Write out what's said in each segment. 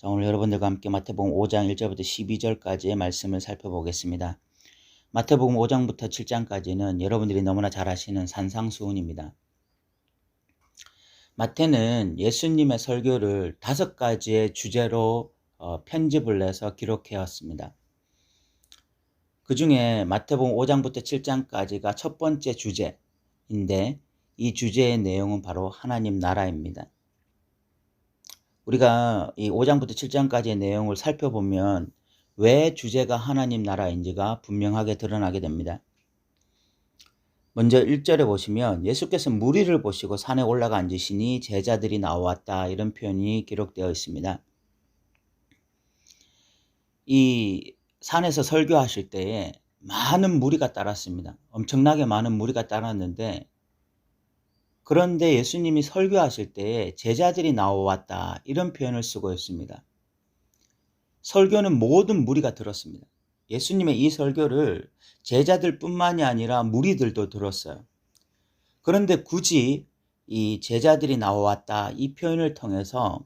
자, 오늘 여러분들과 함께 마태복음 5장 1절부터 12절까지의 말씀을 살펴보겠습니다. 마태복음 5장부터 7장까지는 여러분들이 너무나 잘 아시는 산상수훈입니다. 마태는 예수님의 설교를 5가지의 주제로 편집을 해서 기록해왔습니다. 그 중에 마태복음 5장부터 7장까지가 첫 번째 주제인데 이 주제의 내용은 바로 하나님 나라입니다. 우리가 이 5장부터 7장까지의 내용을 살펴보면 왜 주제가 하나님 나라인지가 분명하게 드러나게 됩니다. 먼저 1절에 보시면 예수께서 무리를 보시고 산에 올라가 앉으시니 제자들이 나왔다, 이런 표현이 기록되어 있습니다. 이 산에서 설교하실 때에 많은 무리가 따랐습니다. 엄청나게 많은 무리가 따랐는데, 그런데 예수님이 설교하실 때에 제자들이 나왔다, 이런 표현을 쓰고 있습니다. 설교는 모든 무리가 들었습니다. 예수님의 이 설교를 제자들뿐만이 아니라 무리들도 들었어요. 그런데 굳이 이 제자들이 나왔다, 이 표현을 통해서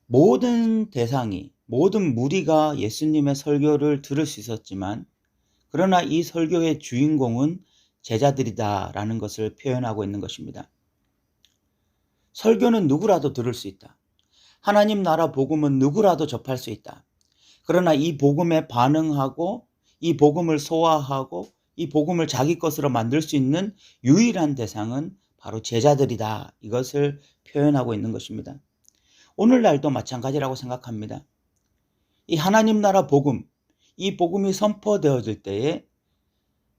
모든 대상이, 모든 무리가 예수님의 설교를 들을 수 있었지만, 그러나 이 설교의 주인공은 제자들이다라는 것을 표현하고 있는 것입니다. 설교는 누구라도 들을 수 있다. 하나님 나라 복음은 누구라도 접할 수 있다. 그러나 이 복음에 반응하고 이 복음을 소화하고 이 복음을 자기 것으로 만들 수 있는 유일한 대상은 바로 제자들이다. 이것을 표현하고 있는 것입니다. 오늘날도 마찬가지라고 생각합니다. 이 하나님 나라 복음, 이 복음이 선포되어질 때에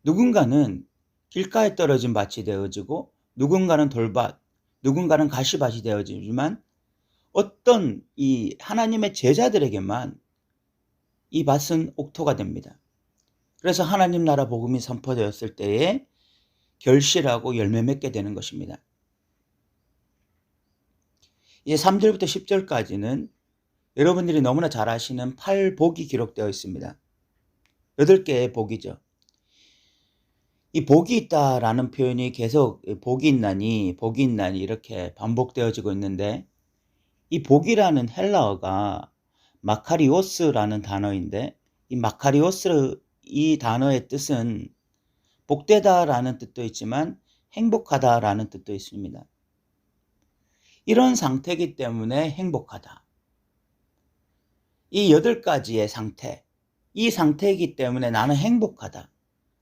누군가는 길가에 떨어진 밭이 되어지고 누군가는 돌밭, 누군가는 가시밭이 되어지지만 어떤 이 하나님의 제자들에게만 이 밭은 옥토가 됩니다. 그래서 하나님 나라 복음이 선포되었을 때에 결실하고 열매 맺게 되는 것입니다. 이제 3절부터 10절까지는 여러분들이 너무나 잘 아시는 8복이 기록되어 있습니다. 8개의 복이죠. 이 복이 있다라는 표현이 계속 복이 있나니 이렇게 반복되어지고 있는데, 이 복이라는 헬라어가 마카리오스라는 단어인데, 이 마카리오스, 이 단어의 뜻은 복되다라는 뜻도 있지만 행복하다라는 뜻도 있습니다. 이런 상태이기 때문에 행복하다. 이 8가지의 상태, 이 상태이기 때문에 나는 행복하다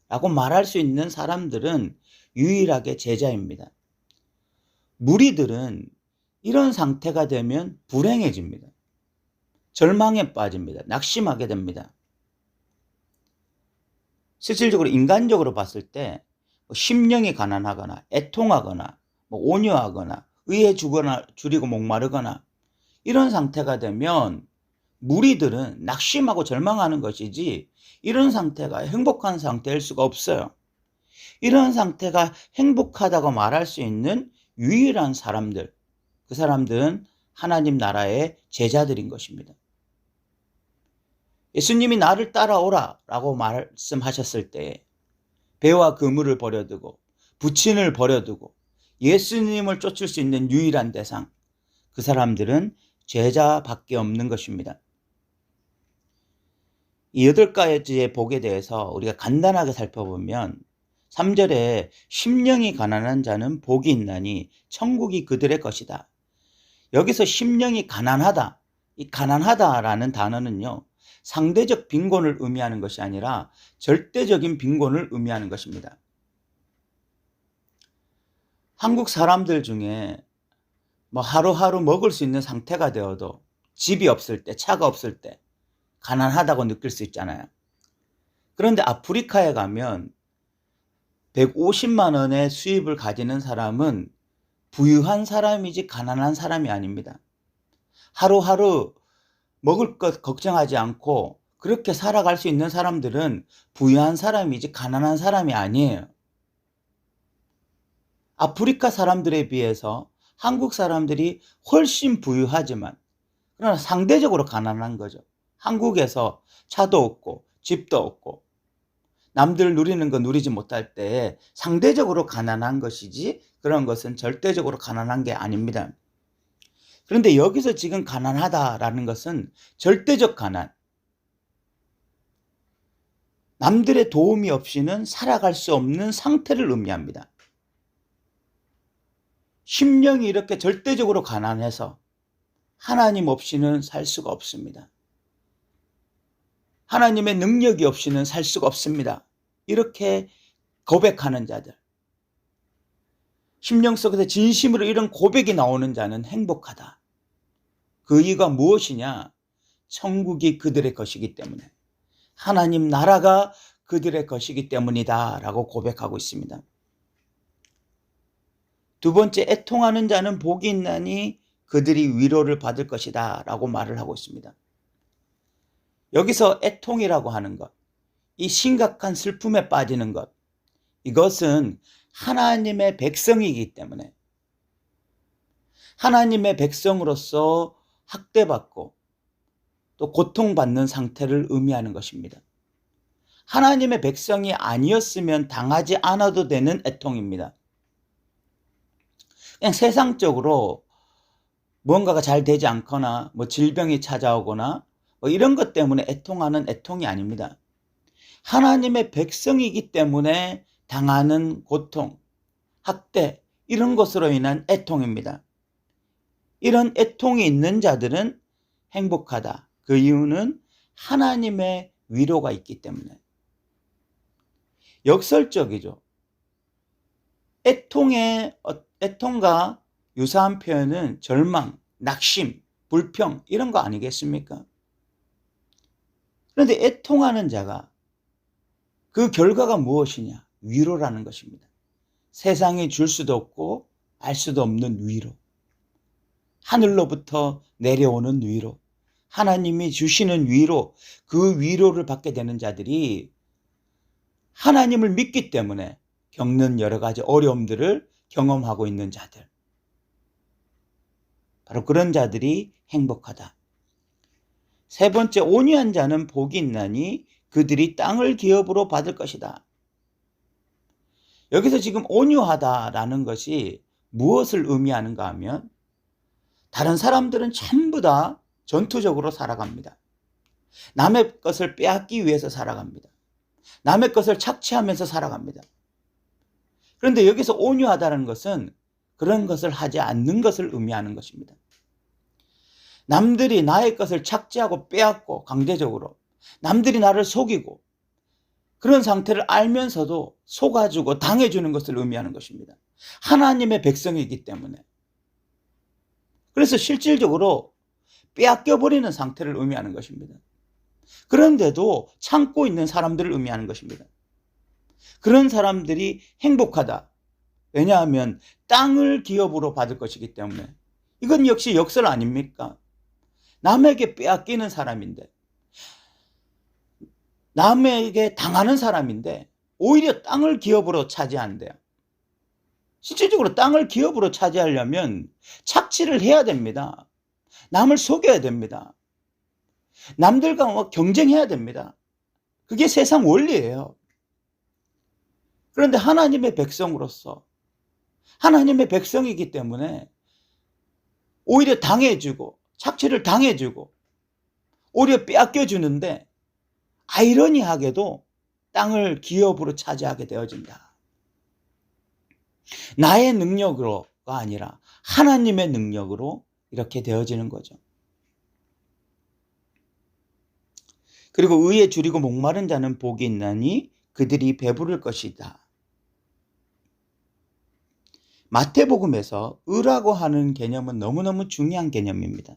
라고 말할 수 있는 사람들은 유일하게 제자입니다. 무리들은 이런 상태가 되면 불행해집니다. 절망에 빠집니다. 낙심하게 됩니다. 실질적으로 인간적으로 봤을 때 심령이 가난하거나 애통하거나 온유하거나 의에 줄이고 목마르거나 이런 상태가 되면 무리들은 낙심하고 절망하는 것이지 이런 상태가 행복한 상태일 수가 없어요. 이런 상태가 행복하다고 말할 수 있는 유일한 사람들, 그 사람들은 하나님 나라의 제자들인 것입니다. 예수님이 나를 따라오라 라고 말씀하셨을 때 배와 그물을 버려두고 부친을 버려두고 예수님을 쫓을 수 있는 유일한 대상, 그 사람들은 제자밖에 없는 것입니다. 이 8가지의 복에 대해서 우리가 간단하게 살펴보면 3절에 심령이 가난한 자는 복이 있나니 천국이 그들의 것이다. 여기서 심령이 가난하다, 이 가난하다라는 단어는요, 상대적 빈곤을 의미하는 것이 아니라 절대적인 빈곤을 의미하는 것입니다. 한국 사람들 중에 하루하루 먹을 수 있는 상태가 되어도 집이 없을 때, 차가 없을 때 가난하다고 느낄 수 있잖아요. 그런데 아프리카에 가면 150만 원의 수입을 가지는 사람은 부유한 사람이지 가난한 사람이 아닙니다. 하루하루 먹을 것 걱정하지 않고 그렇게 살아갈 수 있는 사람들은 부유한 사람이지 가난한 사람이 아니에요. 아프리카 사람들에 비해서 한국 사람들이 훨씬 부유하지만 그러나 상대적으로 가난한 거죠. 한국에서 차도 없고 집도 없고 남들 누리는 거 누리지 못할 때 상대적으로 가난한 것이지 그런 것은 절대적으로 가난한 게 아닙니다. 그런데 여기서 지금 가난하다라는 것은 절대적 가난, 남들의 도움이 없이는 살아갈 수 없는 상태를 의미합니다. 심령이 이렇게 절대적으로 가난해서 하나님 없이는 살 수가 없습니다. 하나님의 능력이 없이는 살 수가 없습니다. 이렇게 고백하는 자들, 심령 속에서 진심으로 이런 고백이 나오는 자는 행복하다. 그 이유가 무엇이냐? 천국이 그들의 것이기 때문에, 하나님 나라가 그들의 것이기 때문이다 라고 고백하고 있습니다. 두 번째, 애통하는 자는 복이 있나니 그들이 위로를 받을 것이다 라고 말을 하고 있습니다. 여기서 애통이라고 하는 것, 이 심각한 슬픔에 빠지는 것, 이것은 하나님의 백성이기 때문에, 하나님의 백성으로서 학대받고 또 고통받는 상태를 의미하는 것입니다. 하나님의 백성이 아니었으면 당하지 않아도 되는 애통입니다. 그냥 세상적으로 무언가가 잘 되지 않거나 질병이 찾아오거나 이런 것 때문에 애통하는 애통이 아닙니다. 하나님의 백성이기 때문에 당하는 고통, 학대, 이런 것으로 인한 애통입니다. 이런 애통이 있는 자들은 행복하다. 그 이유는 하나님의 위로가 있기 때문에. 역설적이죠. 애통과 유사한 표현은 절망, 낙심, 불평 이런 거 아니겠습니까? 그런데 애통하는 자가 그 결과가 무엇이냐? 위로라는 것입니다. 세상이 줄 수도 없고 알 수도 없는 위로. 하늘로부터 내려오는 위로. 하나님이 주시는 위로, 그 위로를 받게 되는 자들이 하나님을 믿기 때문에 겪는 여러 가지 어려움들을 경험하고 있는 자들. 바로 그런 자들이 행복하다. 세 번째, 온유한 자는 복이 있나니 그들이 땅을 기업으로 받을 것이다. 여기서 지금 온유하다라는 것이 무엇을 의미하는가 하면, 다른 사람들은 전부 다 전투적으로 살아갑니다. 남의 것을 빼앗기 위해서 살아갑니다. 남의 것을 착취하면서 살아갑니다. 그런데 여기서 온유하다는 것은 그런 것을 하지 않는 것을 의미하는 것입니다. 남들이 나의 것을 착취하고 빼앗고 강제적으로, 남들이 나를 속이고 그런 상태를 알면서도 속아주고 당해주는 것을 의미하는 것입니다. 하나님의 백성이기 때문에. 그래서 실질적으로 빼앗겨버리는 상태를 의미하는 것입니다. 그런데도 참고 있는 사람들을 의미하는 것입니다. 그런 사람들이 행복하다. 왜냐하면 땅을 기업으로 받을 것이기 때문에. 이건 역시 역설 아닙니까? 남에게 빼앗기는 사람인데, 남에게 당하는 사람인데 오히려 땅을 기업으로 차지한대요. 실질적으로 땅을 기업으로 차지하려면 착취를 해야 됩니다. 남을 속여야 됩니다. 남들과 경쟁해야 됩니다. 그게 세상 원리예요. 그런데 하나님의 백성으로서, 하나님의 백성이기 때문에 오히려 당해주고 착취를 당해주고 오히려 빼앗겨주는데, 아이러니하게도 땅을 기업으로 차지하게 되어진다. 나의 능력으로가 아니라 하나님의 능력으로 이렇게 되어지는 거죠. 그리고 의에 줄이고 목마른 자는 복이 있나니 그들이 배부를 것이다. 마태복음에서 의라고 하는 개념은 너무너무 중요한 개념입니다.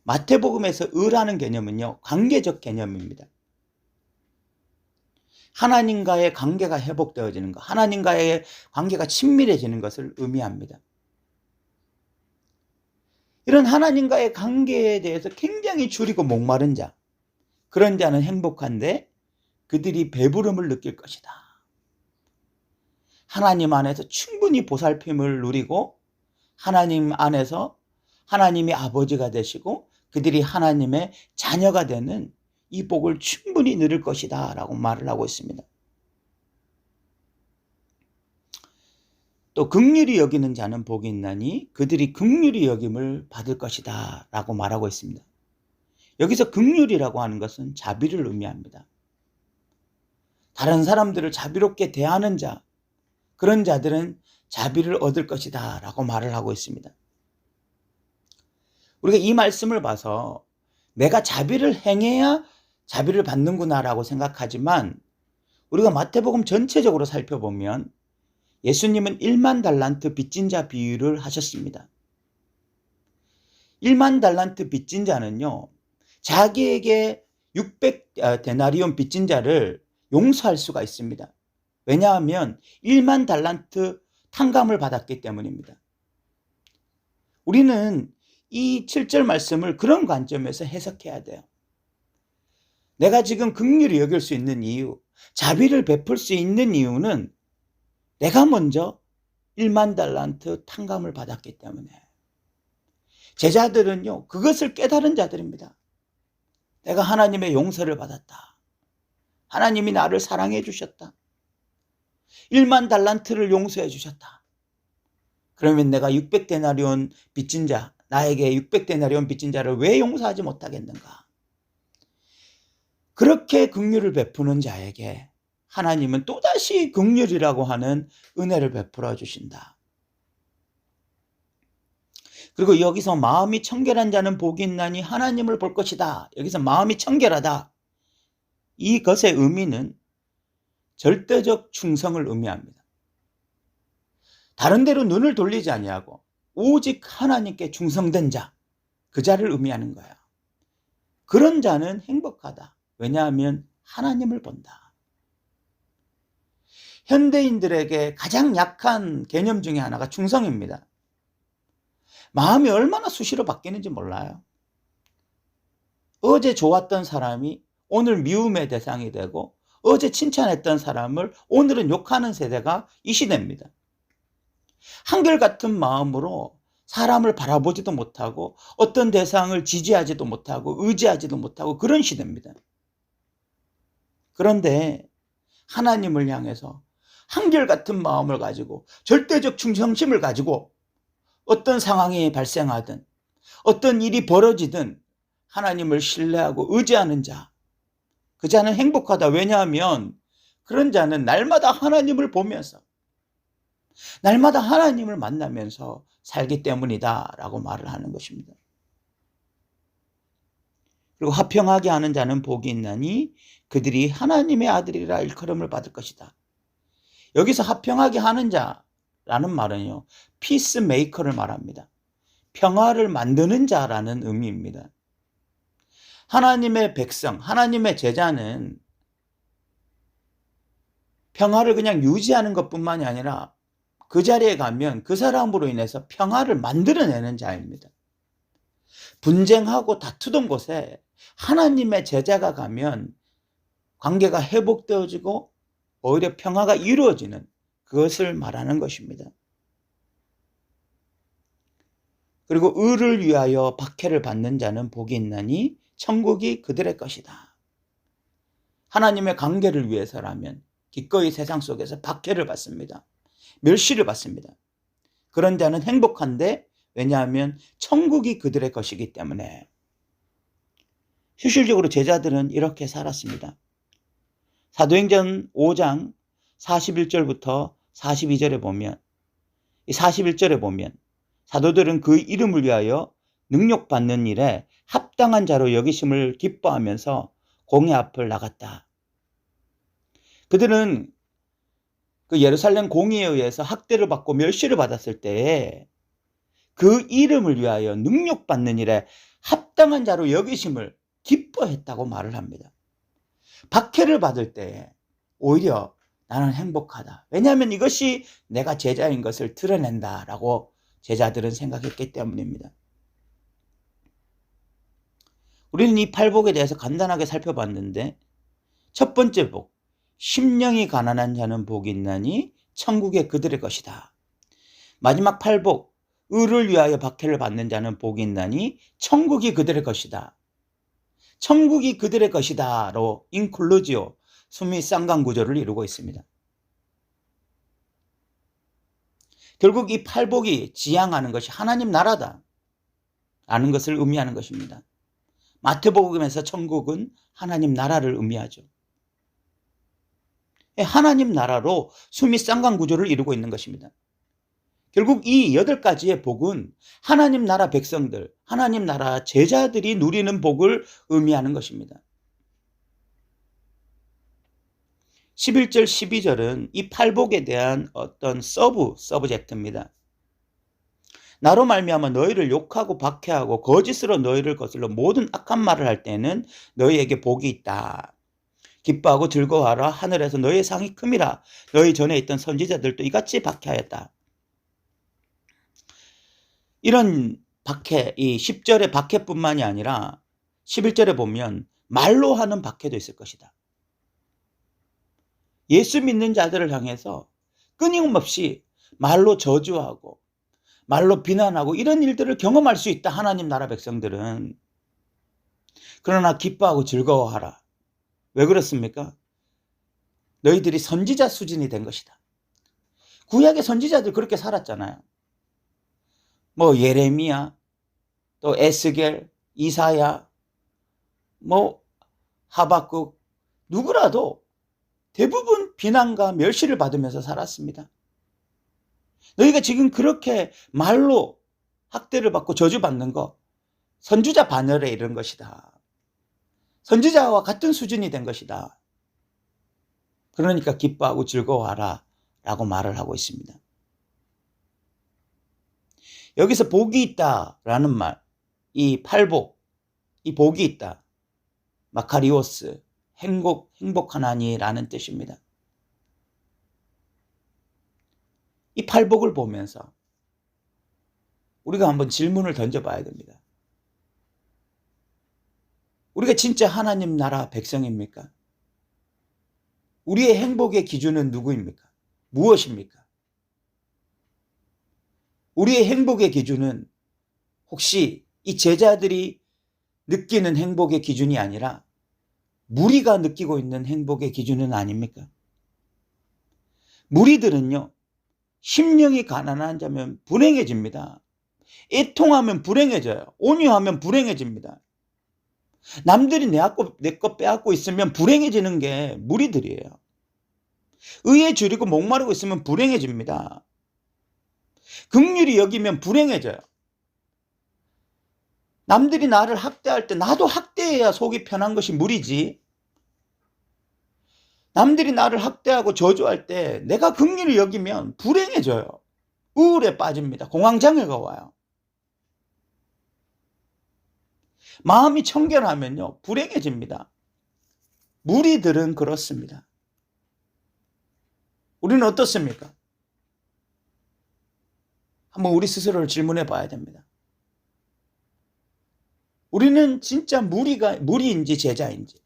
마태복음에서 의라는 개념은요, 관계적 개념입니다. 하나님과의 관계가 회복되어지는 것, 하나님과의 관계가 친밀해지는 것을 의미합니다. 이런 하나님과의 관계에 대해서 굉장히 줄이고 목마른 자, 그런 자는 행복한데 그들이 배부름을 느낄 것이다. 하나님 안에서 충분히 보살핌을 누리고 하나님 안에서 하나님이 아버지가 되시고 그들이 하나님의 자녀가 되는 이 복을 충분히 누릴 것이다 라고 말을 하고 있습니다. 또 긍휼히 여기는 자는 복이 있나니 그들이 긍휼히 여김을 받을 것이다 라고 말하고 있습니다. 여기서 긍휼이라고 하는 것은 자비를 의미합니다. 다른 사람들을 자비롭게 대하는 자, 그런 자들은 자비를 얻을 것이다 라고 말을 하고 있습니다. 우리가 이 말씀을 봐서 내가 자비를 행해야 자비를 받는구나 라고 생각하지만, 우리가 마태복음 전체적으로 살펴보면 예수님은 1만 달란트 빚진 자 비유를 하셨습니다. 1만 달란트 빚진 자는요, 자기에게 600 데나리온 빚진 자를 용서할 수가 있습니다. 왜냐하면 1만 달란트 탕감을 받았기 때문입니다. 우리는 이 7절 말씀을 그런 관점에서 해석해야 돼요. 내가 지금 긍휼히 여길 수 있는 이유, 자비를 베풀 수 있는 이유는 내가 먼저 1만 달란트 탕감을 받았기 때문에. 제자들은요, 그것을 깨달은 자들입니다. 내가 하나님의 용서를 받았다. 하나님이 나를 사랑해 주셨다. 1만 달란트를 용서해 주셨다. 그러면 내가 600데나리온 빚진 자, 나에게 600데나리온 빚진 자를 왜 용서하지 못하겠는가? 그렇게 긍휼을 베푸는 자에게 하나님은 또다시 긍휼이라고 하는 은혜를 베풀어 주신다. 그리고 여기서 마음이 청결한 자는 복이 있나니 하나님을 볼 것이다. 여기서 마음이 청결하다. 이것의 의미는 절대적 충성을 의미합니다. 다른 데로 눈을 돌리지 아니하고 오직 하나님께 충성된 자, 그 자를 의미하는 거야. 그런 자는 행복하다. 왜냐하면 하나님을 본다. 현대인들에게 가장 약한 개념 중에 하나가 충성입니다. 마음이 얼마나 수시로 바뀌는지 몰라요. 어제 좋았던 사람이 오늘 미움의 대상이 되고, 어제 칭찬했던 사람을 오늘은 욕하는 세대가 이 시대입니다. 한결같은 마음으로 사람을 바라보지도 못하고 어떤 대상을 지지하지도 못하고 의지하지도 못하고 그런 시대입니다. 그런데 하나님을 향해서 한결같은 마음을 가지고 절대적 충성심을 가지고 어떤 상황이 발생하든 어떤 일이 벌어지든 하나님을 신뢰하고 의지하는 자, 그 자는 행복하다. 왜냐하면 그런 자는 날마다 하나님을 보면서 날마다 하나님을 만나면서 살기 때문이다 라고 말을 하는 것입니다. 그리고 화평하게 하는 자는 복이 있나니 그들이 하나님의 아들이라 일컬음을 받을 것이다. 여기서 화평하게 하는 자라는 말은요, 피스메이커를 말합니다. 평화를 만드는 자라는 의미입니다. 하나님의 백성, 하나님의 제자는 평화를 그냥 유지하는 것뿐만이 아니라 그 자리에 가면 그 사람으로 인해서 평화를 만들어내는 자입니다. 분쟁하고 다투던 곳에 하나님의 제자가 가면 관계가 회복되어지고 오히려 평화가 이루어지는, 그것을 말하는 것입니다. 그리고 의를 위하여 박해를 받는 자는 복이 있나니 천국이 그들의 것이다. 하나님의 관계를 위해서라면 기꺼이 세상 속에서 박해를 받습니다. 멸시를 받습니다. 그런 자는 행복한데, 왜냐하면 천국이 그들의 것이기 때문에. 실질적으로 제자들은 이렇게 살았습니다. 사도행전 5장 41절부터 42절에 보면, 이 41절에 보면 사도들은 그 이름을 위하여 능욕받는 일에 합당한 자로 여기심을 기뻐하면서 공회 앞을 나갔다. 그들은 그 예루살렘 공의에 의해서 학대를 받고 멸시를 받았을 때에 그 이름을 위하여 능욕받는 일에 합당한 자로 여기심을 기뻐했다고 말을 합니다. 박해를 받을 때에 오히려 나는 행복하다. 왜냐하면 이것이 내가 제자인 것을 드러낸다라고 제자들은 생각했기 때문입니다. 우리는 이 팔복에 대해서 간단하게 살펴봤는데, 첫 번째 복, 심령이 가난한 자는 복이 있나니 천국에 그들의 것이다. 마지막 팔복, 의를 위하여 박해를 받는 자는 복이 있나니 천국이 그들의 것이다. 천국이 그들의 것이다로 인클루지오, 수미 쌍강 구조를 이루고 있습니다. 결국 이 팔복이 지향하는 것이 하나님 나라다 라는 것을 의미하는 것입니다. 마태복음에서 천국은 하나님 나라를 의미하죠. 하나님 나라로 수미 쌍방 구조를 이루고 있는 것입니다. 결국 이 8가지의 복은 하나님 나라 백성들, 하나님 나라 제자들이 누리는 복을 의미하는 것입니다. 11절, 12절은 이 팔복에 대한 어떤 서브젝트입니다. 나로 말미암아 너희를 욕하고 박해하고 거짓으로 너희를 거슬러 모든 악한 말을 할 때는 너희에게 복이 있다. 기뻐하고 즐거워하라. 하늘에서 너희의 상이 큼이라. 너희 전에 있던 선지자들도 이같이 박해하였다. 이런 박해, 이 10절의 박해뿐만이 아니라 11절에 보면 말로 하는 박해도 있을 것이다. 예수 믿는 자들을 향해서 끊임없이 말로 저주하고 말로 비난하고 이런 일들을 경험할 수 있다. 하나님 나라 백성들은. 그러나 기뻐하고 즐거워하라. 왜 그렇습니까? 너희들이 선지자 수준이 된 것이다. 구약의 선지자들 그렇게 살았잖아요. 뭐 예레미야, 또 에스겔, 이사야, 뭐 하박국, 누구라도 대부분 비난과 멸시를 받으면서 살았습니다. 너희가 지금 그렇게 말로 학대를 받고 저주받는 거 선지자 반열에 이른 것이다. 선지자와 같은 수준이 된 것이다. 그러니까 기뻐하고 즐거워하라 라고 말을 하고 있습니다. 여기서 복이 있다라는 말, 이 팔복, 이 복이 있다. 마카리오스, 행복하나니 라는 뜻입니다. 이 팔복을 보면서 우리가 한번 질문을 던져봐야 됩니다. 우리가 진짜 하나님 나라 백성입니까? 우리의 행복의 기준은 누구입니까? 무엇입니까? 우리의 행복의 기준은 혹시 이 제자들이 느끼는 행복의 기준이 아니라 무리가 느끼고 있는 행복의 기준은 아닙니까? 무리들은요, 심령이 가난한 자면 불행해집니다. 애통하면 불행해져요. 온유하면 불행해집니다. 남들이 내 것 빼앗고 있으면 불행해지는 게 무리들이에요. 의에 줄이고 목마르고 있으면 불행해집니다. 긍휼히 여기면 불행해져요. 남들이 나를 학대할 때 나도 학대해야 속이 편한 것이 무리지. 남들이 나를 학대하고 저주할 때 내가 긍휼히 여기면 불행해져요. 우울에 빠집니다. 공황장애가 와요. 마음이 청결하면요, 불행해집니다. 무리들은 그렇습니다. 우리는 어떻습니까? 한번 우리 스스로를 질문해 봐야 됩니다. 우리는 진짜 무리인지 제자인지,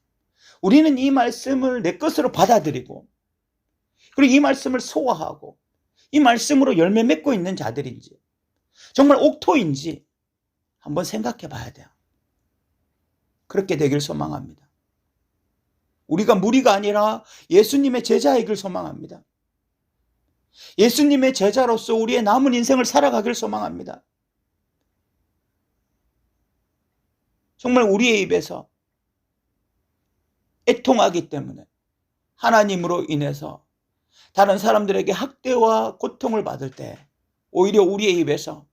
우리는 이 말씀을 내 것으로 받아들이고, 그리고 이 말씀을 소화하고, 이 말씀으로 열매 맺고 있는 자들인지, 정말 옥토인지 한번 생각해 봐야 돼요. 그렇게 되길 소망합니다. 우리가 무리가 아니라 예수님의 제자이길 소망합니다. 예수님의 제자로서 우리의 남은 인생을 살아가길 소망합니다. 정말 우리의 입에서 애통하기 때문에 하나님으로 인해서 다른 사람들에게 학대와 고통을 받을 때 오히려 우리의 입에서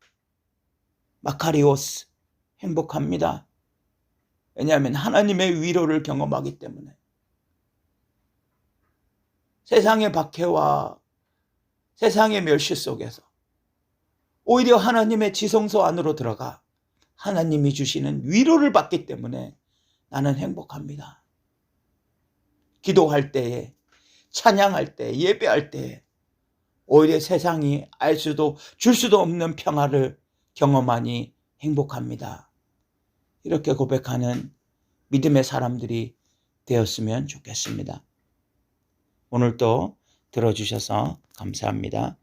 마카리오스, 행복합니다. 왜냐하면 하나님의 위로를 경험하기 때문에. 세상의 박해와 세상의 멸시 속에서 오히려 하나님의 지성소 안으로 들어가 하나님이 주시는 위로를 받기 때문에 나는 행복합니다. 기도할 때에, 찬양할 때, 예배할 때에 오히려 세상이 알 수도 줄 수도 없는 평화를 경험하니 행복합니다. 이렇게 고백하는 믿음의 사람들이 되었으면 좋겠습니다. 오늘도 들어주셔서 감사합니다.